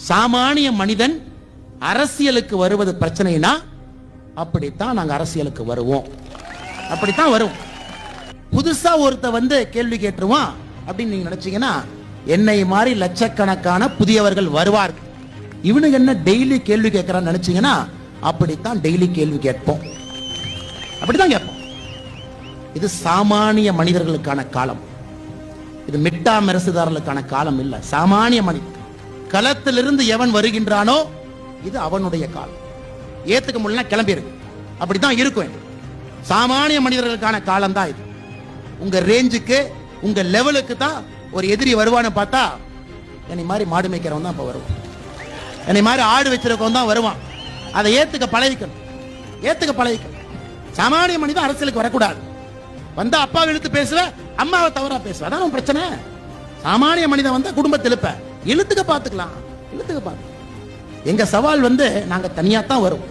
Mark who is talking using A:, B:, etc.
A: சாமானிய மனிதன் அரசியலுக்கு வருவது பிரச்சனைனா அப்படித்தான் நாங்க அரசியலுக்கு வருவோம், அப்படித்தான் வரும். புதுசா ஒருத்த கேள்வி கேட்டுருவான் அப்படின்னு நீங்க நினைச்சீங்கன்னா என்னை மாதிரி லட்சக்கணக்கான புதியவர்கள் வருவார்கள். இவனுக்கு என்ன டெய்லி கேள்வி கேட்கிறான்னு நினைச்சீங்கன்னா அப்படித்தான் டெய்லி கேள்வி கேட்போம், அப்படித்தான் கேட்போம். இது சாமானிய மனிதர்களுக்கான காலம், இது மிட்டா மெரசுதாரர்களுக்கான காலம் இல்ல. சாமானிய மனிதன் களத்திலிருந்து எவன் வருகின்றானோ இது அவனுடைய காலம். ஏத்துக்க முடியல கிளம்பிருக்கு, அப்படித்தான் இருக்கும். சாமானிய மனிதர்களுக்கான காலம் தான் இது. உங்க ரேஞ்சுக்கு உங்க லெவலுக்கு தான் ஒரு எதிரி வருவான்னு பார்த்தா என்னை மாதிரி மாடு மேய்க்கிறவன் தான் இப்ப வருவான், என்னை மாதிரி ஆடு வச்சிருக்கவன் தான் வருவான். அதை ஏத்துக்க பழகிக்கணும், ஏத்துக்க பழகிக்கணும். சாமானிய மனிதன் அரசியலுக்கு வரக்கூடாது. வந்தா அப்பா இழுத்து பேசுவ, அம்மாவை தவறா பேசுவ, அதான் பிரச்சனை. சாமானிய மனிதன் வந்தா குடும்பத்தை இழுத்துக்க பாத்துக்கலாம், இழுத்துக்க பாத்து. எங்க சவால் நாங்க தனியா தான் வரும்.